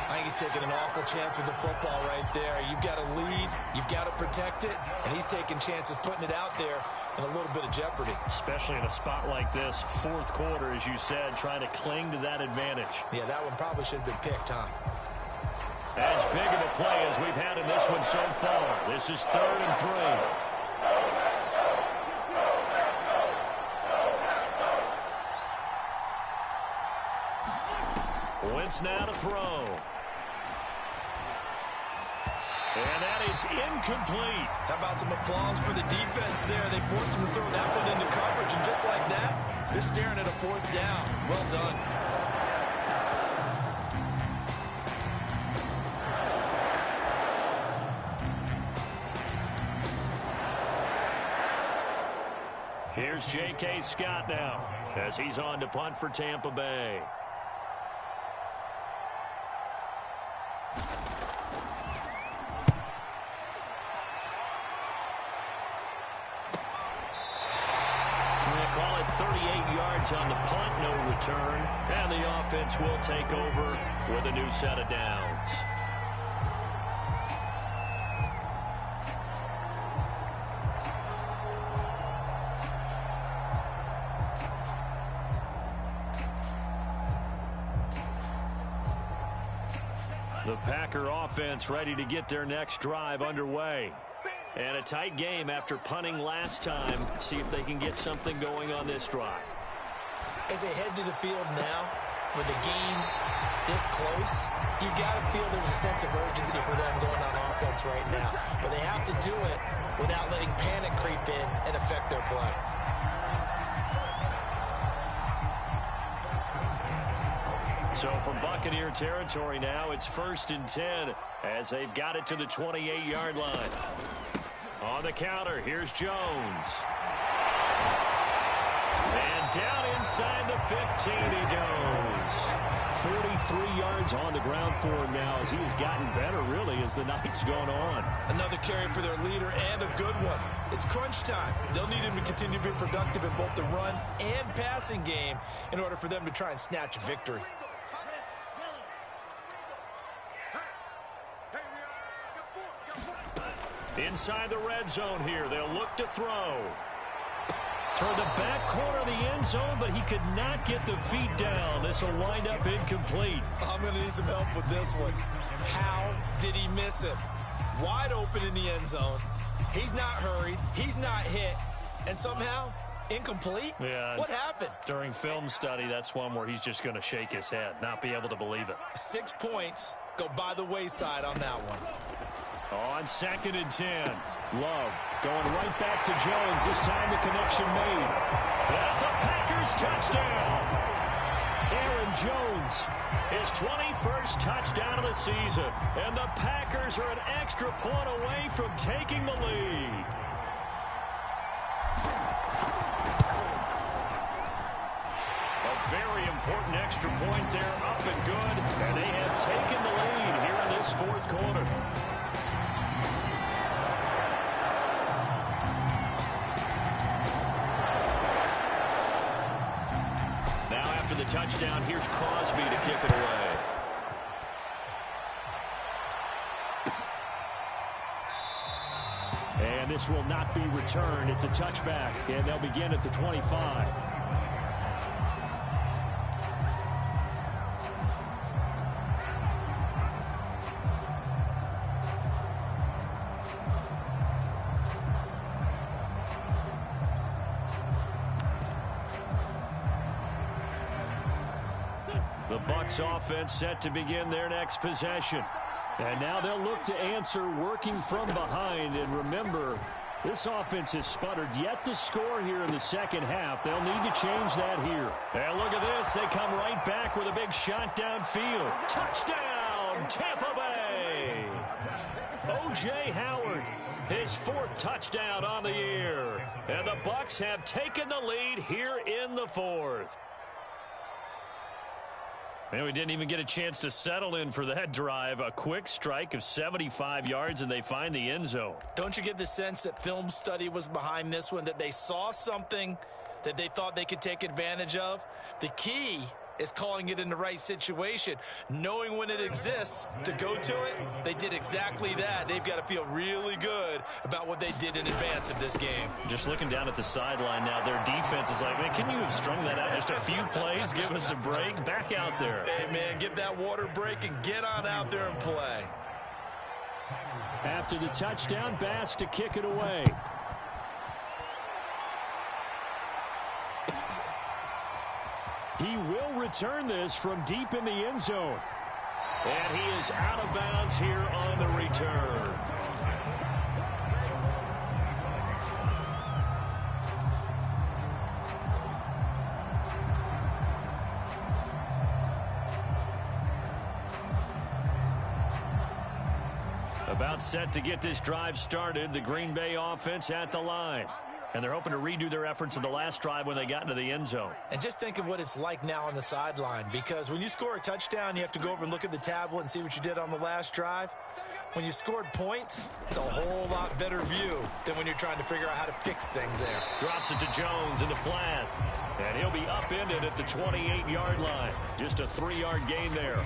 I think he's taking an awful chance with the football right there. You've got to lead, you've got to protect it, and he's taking chances putting it out there in a little bit of jeopardy. Especially in a spot like this, fourth quarter, as you said, trying to cling to that advantage. Yeah, that one probably should have been picked, huh? As big of a play as we've had in this one so far. This is 3rd and 3. Wentz now to throw. And that is incomplete. How about some applause for the defense there? They forced him to throw that one into coverage, and just like that, they're staring at a 4th down. Well done. Here's J.K. Scott now as he's on to punt for Tampa Bay. Call it 38 yards on the punt, no return, and the offense will take over with a new set of downs. The Packer offense ready to get their next drive underway. And a tight game after punting last time. See if they can get something going on this drive. As they head to the field now, with the game this close, you've got to feel there's a sense of urgency for them going on offense right now. But they have to do it without letting panic creep in and affect their play. So from Buccaneer territory now, it's 1st and 10 as they've got it to the 28-yard line. On the counter, here's Jones. And down inside the 15 he goes. 43 yards on the ground for him now as he has gotten better, really, as the night's gone on. Another carry for their leader and a good one. It's crunch time. They'll need him to continue to be productive in both the run and passing game in order for them to try and snatch a victory. Inside the red zone here, they'll look to throw. Toward the back corner of the end zone, but he could not get the feet down. This will wind up incomplete. I'm going to need some help with this one. How did he miss him? Wide open in the end zone. He's not hurried. He's not hit. And somehow, incomplete? Yeah. What happened? During film study, that's one where he's just going to shake his head, not be able to believe it. 6 points go by the wayside on that one. On 2nd and 10. Love going right back to Jones. This time the connection made. That's a Packers touchdown. Aaron Jones. His 21st touchdown of the season. And the Packers are an extra point away from taking the lead. A very important extra point there, up and good. And they have taken the lead here in this fourth quarter. After the touchdown, here's Crosby to kick it away. And this will not be returned. It's a touchback, and they'll begin at the 25. The Bucs offense set to begin their next possession. And now they'll look to answer working from behind. And remember, this offense has sputtered yet to score here in the second half. They'll need to change that here. And look at this. They come right back with a big shot downfield. Touchdown, Tampa Bay. O.J. Howard, his 4th touchdown on the year. And the Bucs have taken the lead here in the 4th. Man, we didn't even get a chance to settle in for that drive. A quick strike of 75 yards, and they find the end zone. Don't you get the sense that film study was behind this one, that they saw something that they thought they could take advantage of? The key is calling it in the right situation, knowing when it exists to go to it. They did exactly that. They've got to feel really good about what they did in advance of this game. Just looking down at the sideline now, their defense is like, man, can you have strung that out just a few plays? Give us a break. Back out there. Hey, man, give that water break and get on out there and play. After the touchdown, Bass to kick it away. He will return this from deep in the end zone. And he is out of bounds here on the return. About set to get this drive started, the Green Bay offense at the line. And they're hoping to redo their efforts in the last drive when they got into the end zone. And just think of what it's like now on the sideline, because when you score a touchdown, you have to go over and look at the tablet and see what you did on the last drive. When you scored points, it's a whole lot better view than when you're trying to figure out how to fix things there. Drops it to Jones in the flat. And he'll be upended at the 28-yard line. Just a 3-yard gain there.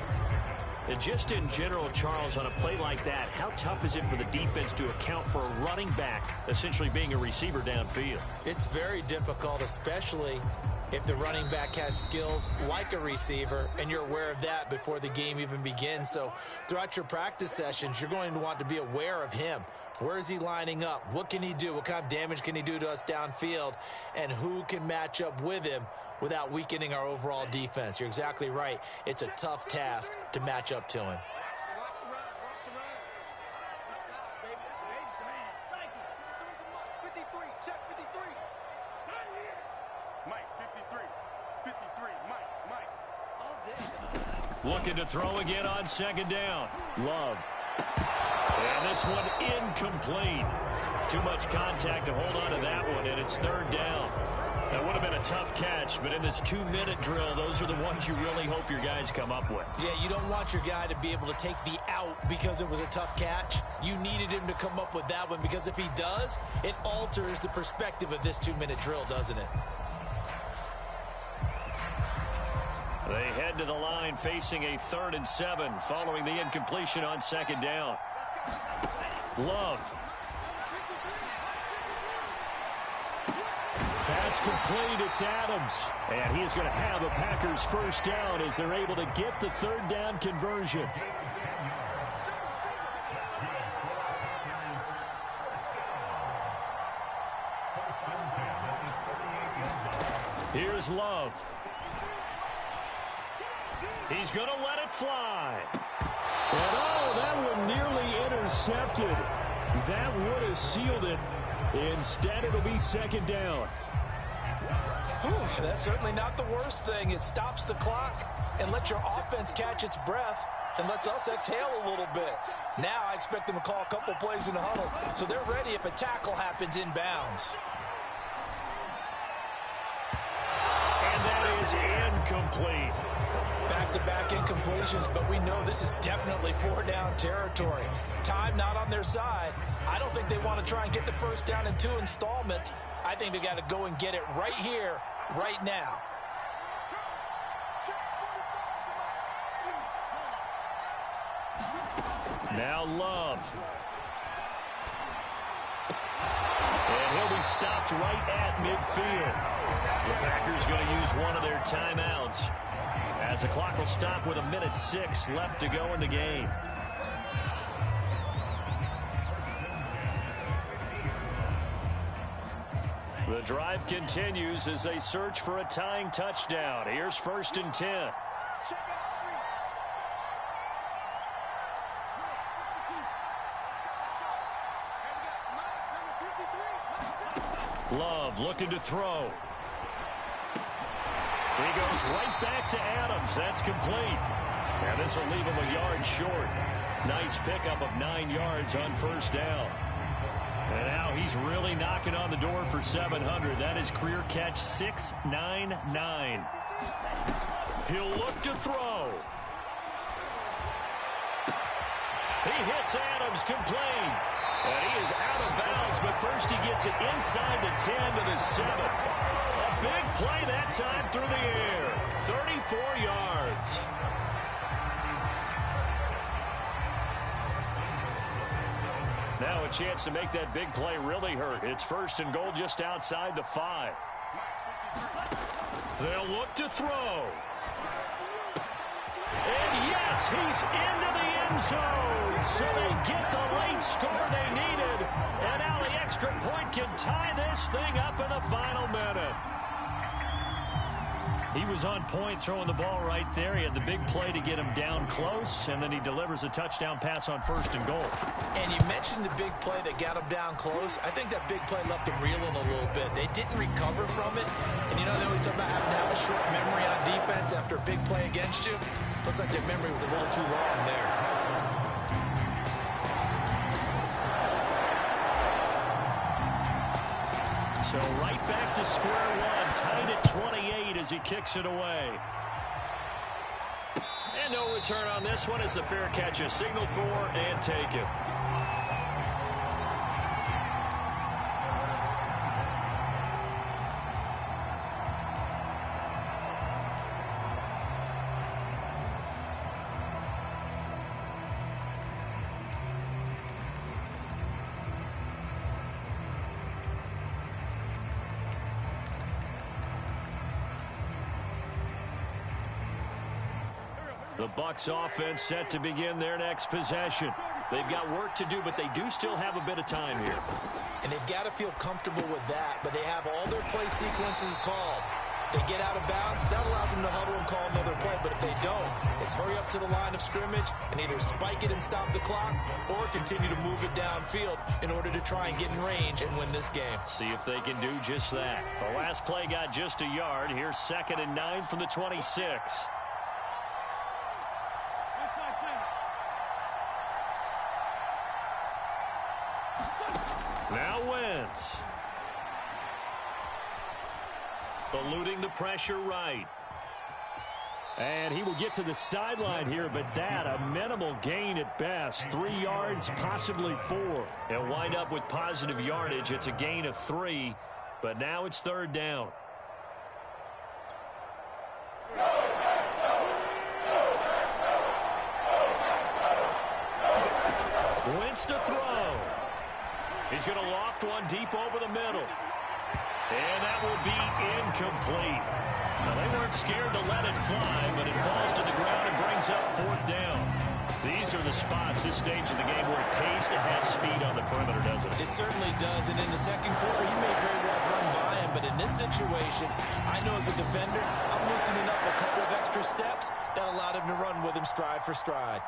And just in general, Charles, on a play like that, how tough is it for the defense to account for a running back essentially being a receiver downfield? It's very difficult, especially if the running back has skills like a receiver, and you're aware of that before the game even begins. So throughout your practice sessions, you're going to want to be aware of him. Where is he lining up? What can he do? What kind of damage can he do to us downfield? And who can match up with him without weakening our overall defense? You're exactly right. It's a tough task to match up to him. Looking to throw again on 2nd down. Love. And this one incomplete. Too much contact to hold on to that one, and it's 3rd down. That would have been a tough catch, but in this 2-minute drill, those are the ones you really hope your guys come up with. Yeah, you don't want your guy to be able to take the out because it was a tough catch. You needed him to come up with that one, because if he does, it alters the perspective of this 2-minute drill, doesn't it? They head to the line facing a 3rd and 7 following the incompletion on 2nd down. Love. Pass complete. It's Adams. And he's going to have a Packers 1st down as they're able to get the 3rd down conversion. Here's Love. He's going to let it fly. And oh, that one nearly intercepted. That would have sealed it. Instead, it'll be second down. Whew, that's certainly not the worst thing. It stops the clock and lets your offense catch its breath and lets us exhale a little bit. Now I expect them to call a couple plays in the huddle, so they're ready if a tackle happens inbounds. And that is incomplete. Back-to-back incompletions, but we know this is definitely four-down territory. Time not on their side. I don't think they want to try and get the first down in 2 installments. I think they got to go and get it right here, right now. Now Love. And he'll be stopped right at midfield. The Packers going to use one of their timeouts, as the clock will stop with 1:06 left to go in the game. The drive continues as they search for a tying touchdown. Here's 1st and 10. Love looking to throw. He goes right back to Adams. That's complete. And this will leave him a yard short. Nice pickup of 9 yards on 1st down. And now he's really knocking on the door for 700. That is career catch 699. He'll look to throw. He hits Adams complete. And he is out of bounds, but first he gets it inside the 10 to the 7. A big play that time through the air. 34 yards. Now a chance to make that big play really hurt. It's 1st and goal just outside the 5. They'll look to throw. And yes, he's into the end zone. So they get the late score they needed. And now the extra point can tie this thing up in the final minute. He was on point throwing the ball right there. He had the big play to get him down close, and then he delivers a touchdown pass on 1st and goal. And you mentioned the big play that got him down close. I think that big play left him reeling a little bit. They didn't recover from it. And you know, they always talk about having to have a short memory on defense after a big play against you. Looks like their memory was a little too long there. So right back to square one, tied at 28 as he kicks it away. And no return on this one as the fair catch is signaled for and taken. The Bucs offense set to begin their next possession. They've got work to do, but they do still have a bit of time here. And they've got to feel comfortable with that, but they have all their play sequences called. If they get out of bounds, that allows them to huddle and call another play, but if they don't, it's hurry up to the line of scrimmage and either spike it and stop the clock or continue to move it downfield in order to try and get in range and win this game. See if they can do just that. The last play got just a yard. Here's 2nd and 9 from the 26. Now Wentz. Eluding the pressure right. And he will get to the sideline here, but that, a minimal gain at best. 3 yards, possibly 4. They'll wind up with positive yardage. It's a gain of 3, but now it's 3rd down. Wentz to throw. He's going to loft one deep over the middle. And that will be incomplete. Now, they weren't scared to let it fly, but it falls to the ground and brings up 4th down. These are the spots, this stage of the game, where it pays to have speed on the perimeter, doesn't it? It certainly does, and in the second quarter, he may very well run by him but in this situation, I know as a defender, I'm loosening up a couple of extra steps that allowed him to run with him stride for stride.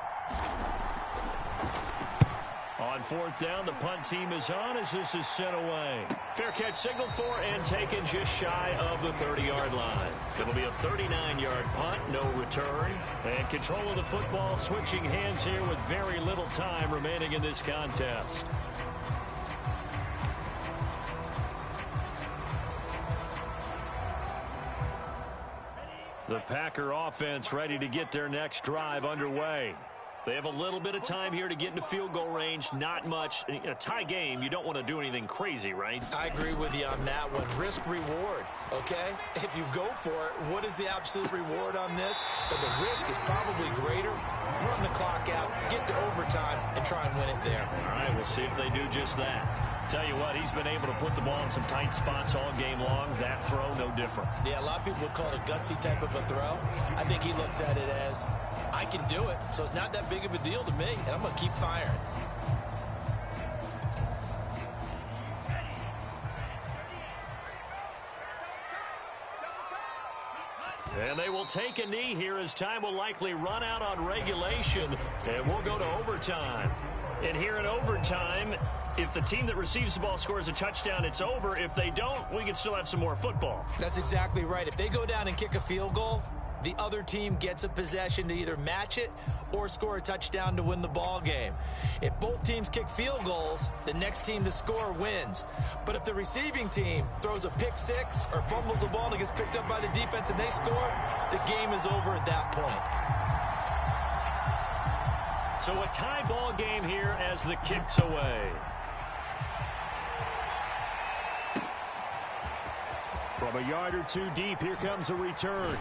On fourth down, the punt team is on as this is sent away. Fair catch signaled for and taken just shy of the 30-yard line. It'll be a 39-yard punt, no return. And control of the football switching hands here with very little time remaining in this contest. The Packer offense ready to get their next drive underway. They have a little bit of time here to get into field goal range. Not much. In a tie game, you don't want to do anything crazy, right? I agree with you on that one. Risk reward, okay? If you go for it, what is the absolute reward on this? But the risk is probably greater. Run the clock out, get to overtime, and try and win it there. All right, we'll see if they do just that. Tell you what, he's been able to put the ball in some tight spots all game long. That throw, no different. Yeah, a lot of people would call it a gutsy type of a throw. I think he looks at it as, I can do it, so it's not that big of a deal to me, and I'm going to keep firing. And they will take a knee here as time will likely run out on regulation, and we'll go to overtime. And here in overtime, if the team that receives the ball scores a touchdown, it's over. If they don't, we can still have some more football. That's exactly right. If they go down and kick a field goal, the other team gets a possession to either match it or score a touchdown to win the ball game. If both teams kick field goals, the next team to score wins. But if the receiving team throws a pick six or fumbles the ball and it gets picked up by the defense and they score, the game is over at that point. So a tie ball game here as the kick's away. From a yard or two deep, here comes a return.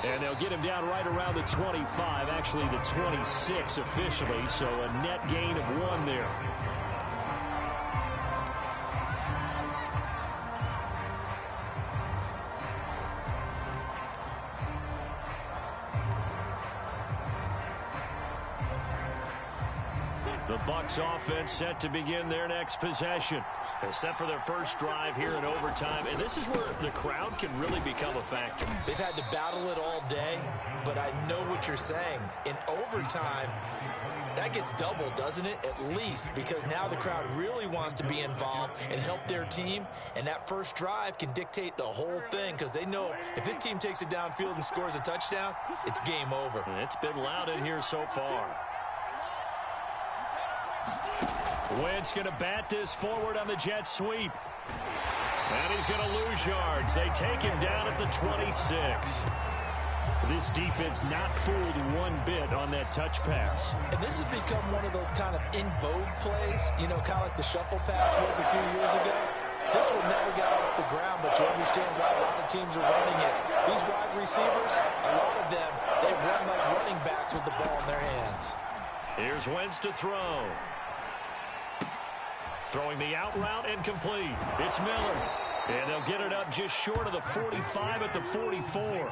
And they'll get him down right around the 25, actually the 26 officially, so a net gain of 1 there. The Bucs offense set to begin their next possession. They're set for their first drive here in overtime, and this is where the crowd can really become a factor. They've had to battle it all day, but I know what you're saying. In overtime, that gets doubled, doesn't it? At least, because now the crowd really wants to be involved and help their team, and that first drive can dictate the whole thing because they know if this team takes it downfield and scores a touchdown, it's game over. And it's been loud in here so far. Wentz going to bat this forward on the jet sweep. And he's going to lose yards. They take him down at the 26. This defense not fooled one bit on that touch pass. And this has become one of those kind of in vogue plays, you know, kind of like the shuffle pass was a few years ago. This one never got off the ground, but you understand why a lot of teams are running it. These wide receivers, a lot of them, they run like running backs with the ball in their hands. Here's Wentz to throw. Throwing the out route and complete. It's Miller. And they'll get it up just short of the 45 at the 44.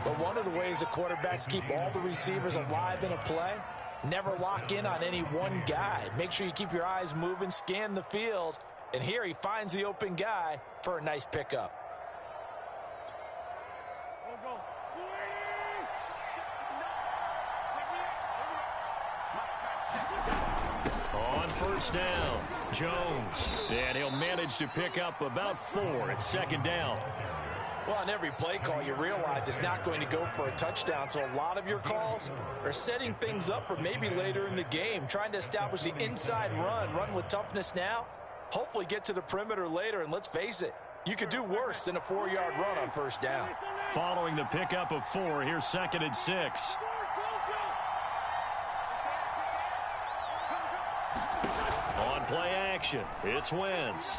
But one of the ways the quarterbacks keep all the receivers alive in a play, never lock in on any one guy. Make sure you keep your eyes moving, scan the field. And here he finds the open guy for a nice pickup. On first down, Jones. And he'll manage to pick up about 4 at second down. Well, on every play call, you realize it's not going to go for a touchdown. So a lot of your calls are setting things up for maybe later in the game, trying to establish the inside run with toughness now, hopefully get to the perimeter later. And let's face it, you could do worse than a 4-yard run on first down. Following the pickup of 4, here's 2nd and 6. On play action, it's Wentz.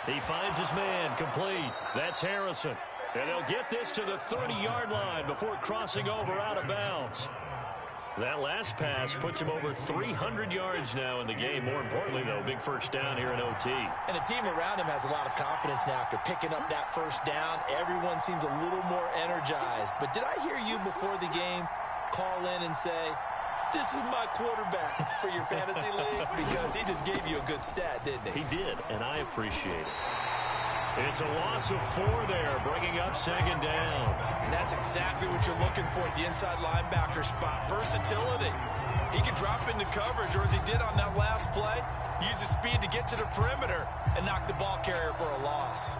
He finds his man, complete. That's Harrison. And they'll get this to the 30-yard line before crossing over out of bounds. That last pass puts him over 300 yards now in the game. More importantly, though, big first down here in OT. And the team around him has a lot of confidence now after picking up that first down. Everyone seems a little more energized. But did I hear you before the game call in and say, this is my quarterback for your fantasy league? Because he just gave you a good stat, didn't he? He did, and I appreciate it. It's a loss of 4 there, bringing up second down. And that's exactly what you're looking for at the inside linebacker spot. Versatility. He can drop into coverage, or as he did on that last play, use his speed to get to the perimeter and knock the ball carrier for a loss.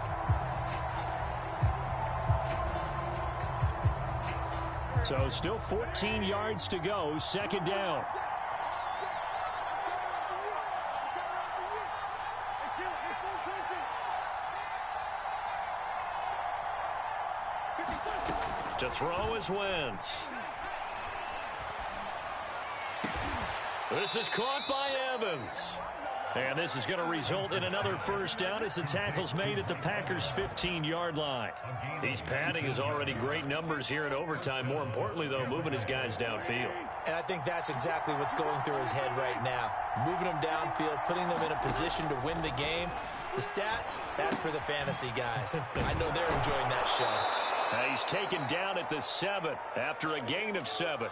So still 14 yards to go, second down. To throw is Wentz. This is caught by Evans. And this is going to result in another first down as the tackle's made at the Packers' 15-yard line. He's padding his already great numbers here in overtime. More importantly, though, moving his guys downfield. And I think that's exactly what's going through his head right now. Moving them downfield, putting them in a position to win the game. The stats, that's for the fantasy guys. I know they're enjoying that show. He's taken down at the 7 after a gain of 7.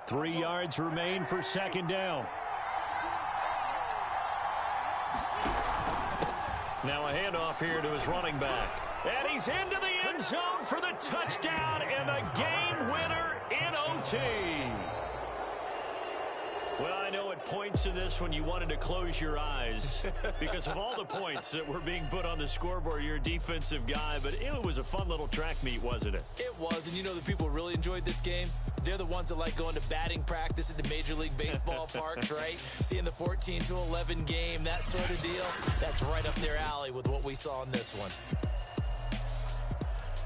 Three yards remain for second down. Now a handoff here to his running back. And he's into the end zone for the touchdown and the game winner in OT. Well, I know at points in this when you wanted to close your eyes because of all the points that were being put on the scoreboard. You're a defensive guy, but it was a fun little track meet, wasn't it? It was, and you know the people who really enjoyed this game? They're the ones that like going to batting practice at the Major League Baseball parks, right? Seeing the 14-11 game, that sort of deal. That's right up their alley with what we saw in this one.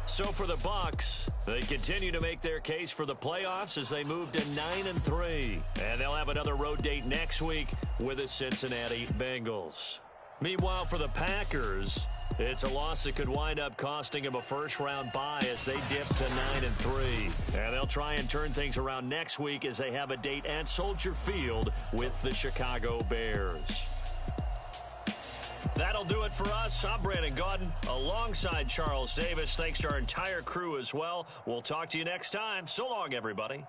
So for the Bucs, they continue to make their case for the playoffs as they move to 9-3. And they'll have another road date next week with the Cincinnati Bengals. Meanwhile, for the Packers, it's a loss that could wind up costing them a first-round bye as they dip to 9-3. And they'll try and turn things around next week as they have a date at Soldier Field with the Chicago Bears. That'll do it for us. I'm Brandon Gaudin alongside Charles Davis. Thanks to our entire crew as well. We'll talk to you next time. So long, everybody.